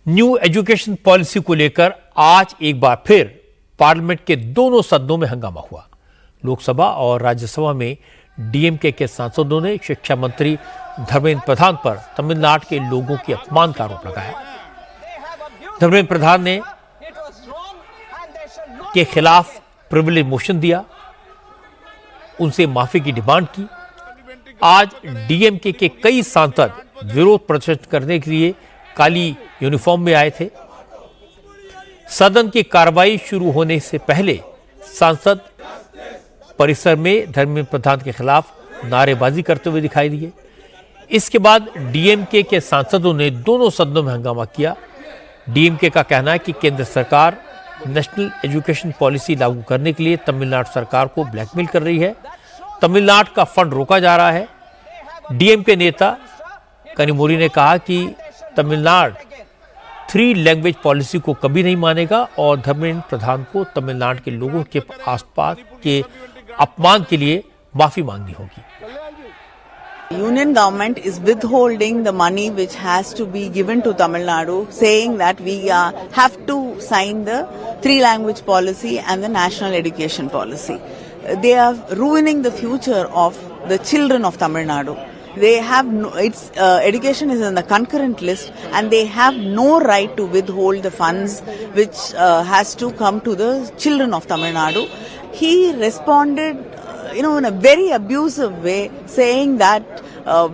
New education policy को लेकर आज एक बार फिर पार्लियामेंट के दोनों सदनों में हंगामा हुआ। लोकसभा और राज्यसभा में डीएमके के सांसदों ने शिक्षा मंत्री धर्मेंद्र प्रधान पर तमिलनाडु के लोगों के अपमान का आरोप लगाया। धर्मेंद्र प्रधान ने के खिलाफ प्रिविलेज मोशन दिया, उनसे माफी की डिमांड की। आज डीएमके के कई सांसद विरोध प्रदर्शन करने के लिए काली यूनिफॉर्म में आए थे। सदन की कार्रवाई शुरू होने से पहले सांसद परिसर में धर्मेंद्र प्रधान के खिलाफ नारेबाजी करते हुए दिखाई दिए। इसके बाद डीएमके के सांसदों ने दोनों सदनों में हंगामा किया। डीएमके का कहना है कि केंद्र सरकार नेशनल एजुकेशन पॉलिसी लागू करने के लिए तमिलनाडु सरकार को ब्लैकमेल कर रही है। तमिलनाडु का फंड रोका जा रहा है। डीएमके नेता कनिमोरी ने कहा कि तमिलनाडु 3 लैंग्वेज पॉलिसी को कभी नहीं मानेगा और धर्मेंद्र प्रधान को तमिलनाडु के लोगों के आसपास के अपमान के लिए माफी मांगनी होगी। Union government is withholding the money which has to be given to Tamil Nadu, saying that we have to sign the 3 language policy and the national education policy. They are ruining the future of the children of Tamil Nadu. They have education is in the concurrent list, and they have no right to withhold the funds which has to come to the children of Tamil Nadu. He responded, in a very abusive way, saying that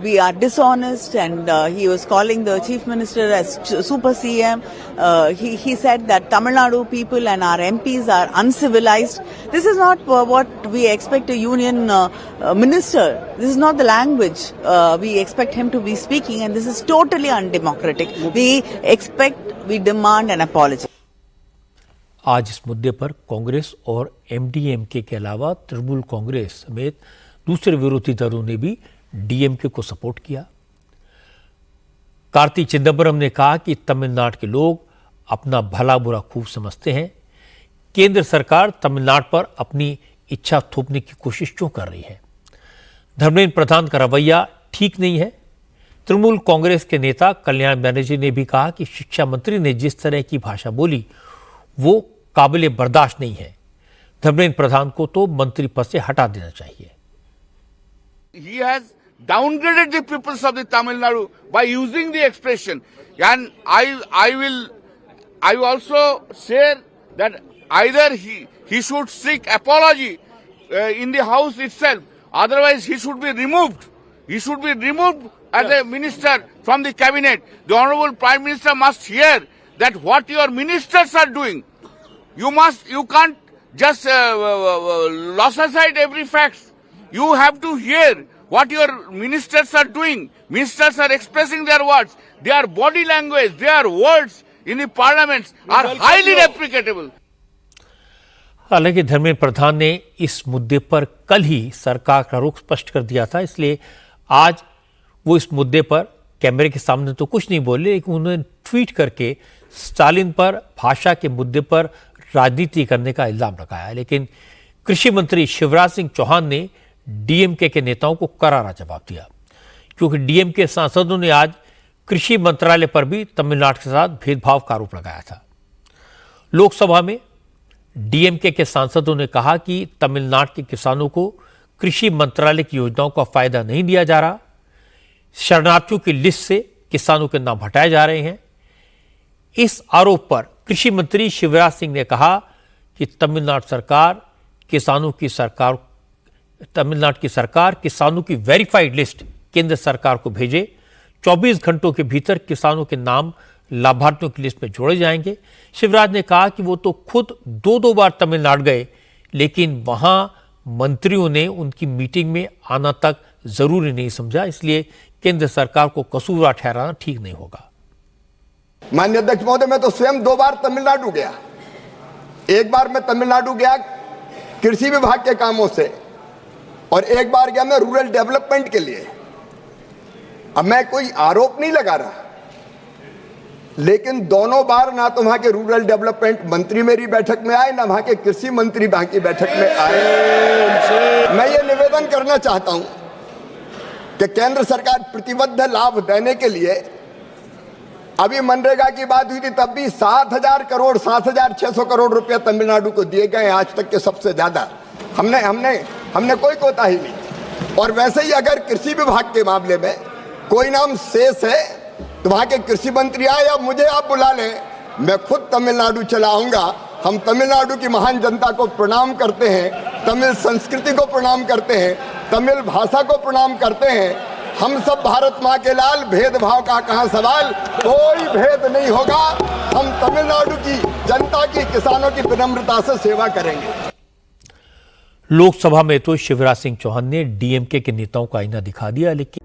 we are dishonest, and he was calling the chief minister as super CM. He said that Tamil Nadu people and our MPs are uncivilized. This is not what we expect a union minister. This is not the language we expect him to be speaking, and this is totally undemocratic. We demand an apology. आज इस मुद्दे पर कांग्रेस और MDMK के अलावा तृणमूल कांग्रेस समेत दूसरे विरोधी दलों ने भी डीएमके को सपोर्ट किया। कार्ति चिदंबरम ने कहा कि तमिलनाडु के लोग अपना भला बुरा खूब समझते हैं। केंद्र सरकार तमिलनाडु पर अपनी इच्छा थोपने की कोशिश क्यों कर रही है? धर्मेंद्र प्रधान का रवैया ठीक नहीं है। तृणमूल कांग्रेस के नेता कल्याण बनर्जी ने भी कहा कि शिक्षा मंत्री ने जिस तरह की भाषा बोली वो काबिले बर्दाश्त नहीं है। धर्मेंद्र प्रधान को तो मंत्री पद से हटा देना चाहिए। He has downgraded the peoples of the Tamil Nadu by using the expression, and I also say that either he should seek apology in the house itself, otherwise he should be removed. He should be removed as a minister from the cabinet. The Honorable Prime Minister must hear that what your ministers are doing. You can't just loss aside every fact. You have to hear what your ministers are doing. Ministers are expressing their words. Their body language, their words in the parliaments are highly deprecable. हालांकि धर्मेंद्र प्रधान ने इस मुद्दे पर कल ही सरकार का रुख स्पष्ट कर दिया था, इसलिए आज वो इस मुद्दे पर कैमरे के सामने तो कुछ नहीं बोले, लेकिन उन्होंने ट्वीट करके स्टालिन पर भाषा के मुद्दे पर राजनीति करने का इल्जाम लगाया। लेकिन कृषि मंत्री शिवराज सिंह चौहान ने डीएमके के नेताओं को करारा जवाब दिया, क्योंकि डीएमके सांसदों ने आज कृषि मंत्रालय पर भी तमिलनाडु के साथ भेदभाव का आरोप लगाया था। लोकसभा में डीएमके के सांसदों ने कहा कि तमिलनाडु के किसानों को कृषि मंत्रालय की योजनाओं का फायदा नहीं दिया जा रहा, शरणार्थियों की लिस्ट से किसानों के नाम हटाए जा रहे हैं। इस आरोप पर कृषि मंत्री शिवराज सिंह ने कहा कि तमिलनाडु की सरकार किसानों की वेरीफाइड लिस्ट केंद्र सरकार को भेजे। 24 घंटों के भीतर किसानों के नाम लाभार्थियों की लिस्ट में जोड़े जाएंगे। शिवराज ने कहा कि वो तो खुद 2 बार तमिलनाडु गए, लेकिन वहां मंत्रियों ने उनकी मीटिंग में आना तक जरूरी नहीं समझा, इसलिए केंद्र सरकार को कसूरवार ठहराना ठीक नहीं होगा। माननीय अध्यक्ष महोदय, मैं तो स्वयं 2 बार तमिलनाडु गया। एक बार मैं तमिलनाडु गया कृषि विभाग के कामों से, और एक बार गया मैं रूरल डेवलपमेंट के लिए। अब मैं कोई आरोप नहीं लगा रहा, लेकिन दोनों बार ना तो वहां के रूरल डेवलपमेंट मंत्री मेरी बैठक में आए, ना वहां के कृषि मंत्री वहां की बैठक में आए। मैं ये निवेदन करना चाहता हूं कि केंद्र सरकार प्रतिबद्ध लाभ देने के लिए अभी मनरेगा की बात हुई थी तब भी 7,000 करोड़ 7,600 करोड़ रुपए तमिलनाडु को दिए गए आज तक के सबसे ज्यादा। हमने कोई कोताही नहीं। और वैसे ही अगर कृषि विभाग के मामले में कोई नाम शेष है तो वहां के कृषि मंत्री आए या मुझे आप बुला लें, मैं खुद तमिलनाडु चला आऊंगा। हम तमिलनाडु की महान जनता को प्रणाम करते हैं, तमिल संस्कृति को प्रणाम करते हैं, तमिल भाषा को प्रणाम करते हैं। हम सब भारत माँ के लाल, भेदभाव का कहाँ सवाल, कोई भेद नहीं होगा। हम तमिलनाडु की जनता की, किसानों की विनम्रता से सेवा करेंगे। लोकसभा में तो शिवराज सिंह चौहान ने डीएमके के नेताओं का आईना दिखा दिया, लेकिन